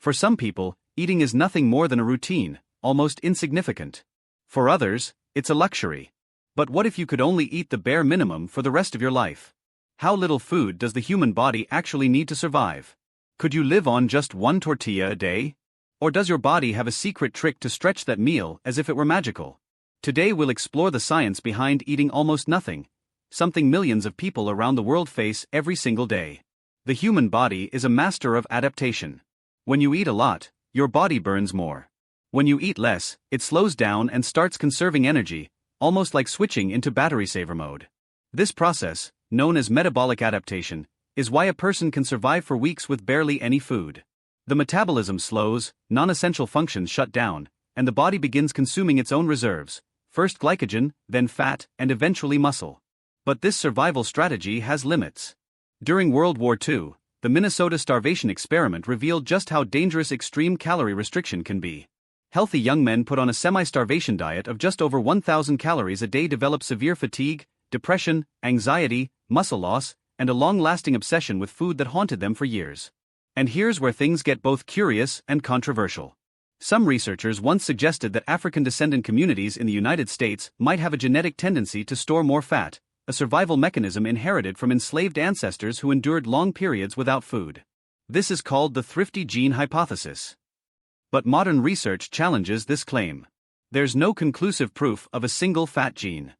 For some people, eating is nothing more than a routine, almost insignificant. For others, it's a luxury. But what if you could only eat the bare minimum for the rest of your life? How little food does the human body actually need to survive? Could you live on just one tortilla a day? Or does your body have a secret trick to stretch that meal as if it were magical? Today we'll explore the science behind eating almost nothing, something millions of people around the world face every single day. The human body is a master of adaptation. When you eat a lot, your body burns more. When you eat less, it slows down and starts conserving energy, almost like switching into battery saver mode. This process, known as metabolic adaptation, is why a person can survive for weeks with barely any food. The metabolism slows, non-essential functions shut down, and the body begins consuming its own reserves, first glycogen, then fat, and eventually muscle. But this survival strategy has limits. During World War II, the Minnesota Starvation Experiment revealed just how dangerous extreme calorie restriction can be. Healthy young men put on a semi-starvation diet of just over 1,000 calories a day developed severe fatigue, depression, anxiety, muscle loss, and a long-lasting obsession with food that haunted them for years. And here's where things get both curious and controversial. Some researchers once suggested that African-descendant communities in the United States might have a genetic tendency to store more fat, a survival mechanism inherited from enslaved ancestors who endured long periods without food. This is called the thrifty gene hypothesis. But modern research challenges this claim. There's no conclusive proof of a single fat gene.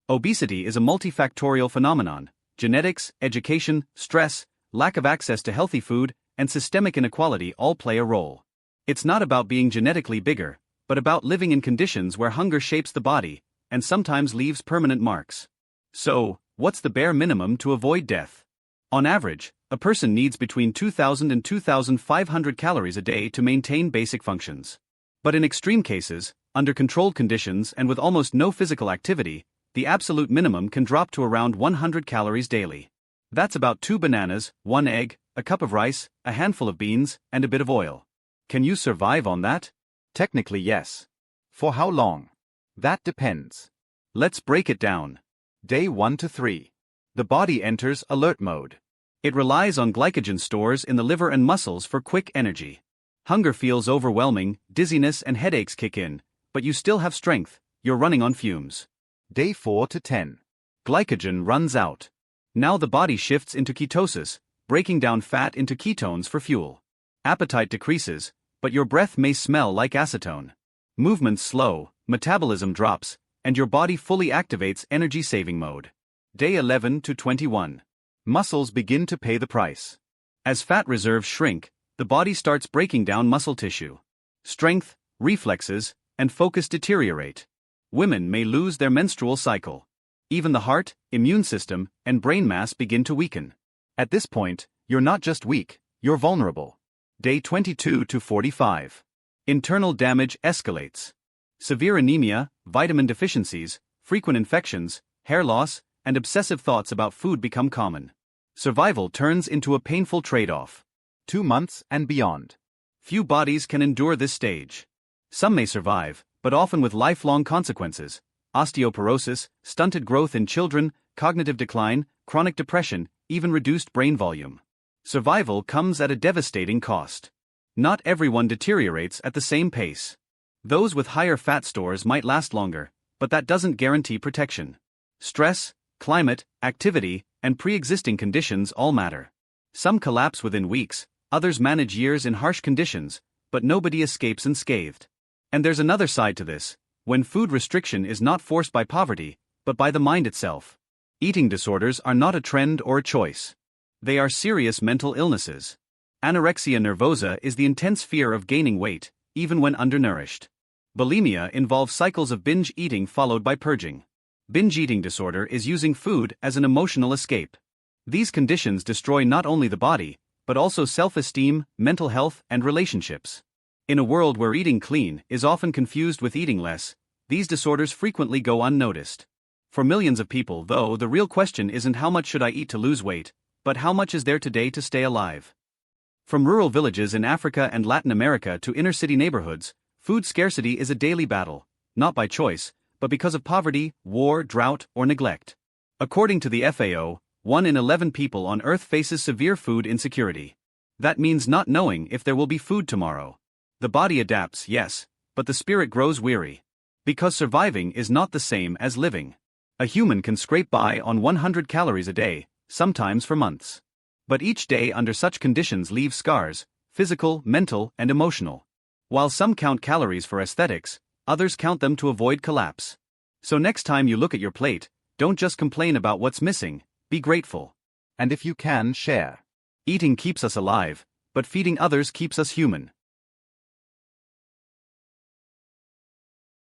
Obesity is a multifactorial phenomenon. Genetics, education, stress, lack of access to healthy food, and systemic inequality all play a role. It's not about being genetically bigger, but about living in conditions where hunger shapes the body, and sometimes leaves permanent marks. So, what's the bare minimum to avoid death? On average, a person needs between 2,000 and 2,500 calories a day to maintain basic functions. But in extreme cases, under controlled conditions and with almost no physical activity, the absolute minimum can drop to around 100 calories daily. That's about 2 bananas, 1 egg, a cup of rice, a handful of beans, and a bit of oil. Can you survive on that? Technically, yes. For how long? That depends. Let's break it down. Day 1 to 3. The body enters alert mode. It relies on glycogen stores in the liver and muscles for quick energy. Hunger feels overwhelming, dizziness and headaches kick in, but you still have strength, you're running on fumes. Day 4 to 10. Glycogen runs out. Now the body shifts into ketosis, breaking down fat into ketones for fuel. Appetite decreases, but your breath may smell like acetone. Movements slow, metabolism drops, and your body fully activates energy-saving mode. Day 11 to 21. Muscles begin to pay the price. As fat reserves shrink, the body starts breaking down muscle tissue. Strength, reflexes, and focus deteriorate. Women may lose their menstrual cycle. Even the heart, immune system, and brain mass begin to weaken. At this point, you're not just weak, you're vulnerable. Day 22 to 45. Internal damage escalates. Severe anemia, vitamin deficiencies, frequent infections, hair loss, and obsessive thoughts about food become common. Survival turns into a painful trade-off. 2 months and beyond. Few bodies can endure this stage. Some may survive, but often with lifelong consequences: osteoporosis, stunted growth in children, cognitive decline, chronic depression, even reduced brain volume. Survival comes at a devastating cost. Not everyone deteriorates at the same pace. Those with higher fat stores might last longer, but that doesn't guarantee protection. Stress, climate, activity, and pre-existing conditions all matter. Some collapse within weeks, others manage years in harsh conditions, but nobody escapes unscathed. And there's another side to this, when food restriction is not forced by poverty, but by the mind itself. Eating disorders are not a trend or a choice. They are serious mental illnesses. Anorexia nervosa is the intense fear of gaining weight, even when undernourished. Bulimia involves cycles of binge eating followed by purging. Binge eating disorder is using food as an emotional escape. These conditions destroy not only the body, but also self-esteem, mental health, and relationships. In a world where eating clean is often confused with eating less, these disorders frequently go unnoticed. For millions of people, though, the real question isn't how much should I eat to lose weight, but how much is there today to stay alive? From rural villages in Africa and Latin America to inner-city neighborhoods, food scarcity is a daily battle, not by choice, but because of poverty, war, drought, or neglect. According to the FAO, 1 in 11 people on Earth faces severe food insecurity. That means not knowing if there will be food tomorrow. The body adapts, yes, but the spirit grows weary. Because surviving is not the same as living. A human can scrape by on 100 calories a day, sometimes for months. But each day under such conditions leaves scars, physical, mental, and emotional. While some count calories for aesthetics, others count them to avoid collapse. So next time you look at your plate, don't just complain about what's missing, be grateful. And if you can, share. Eating keeps us alive, but feeding others keeps us human.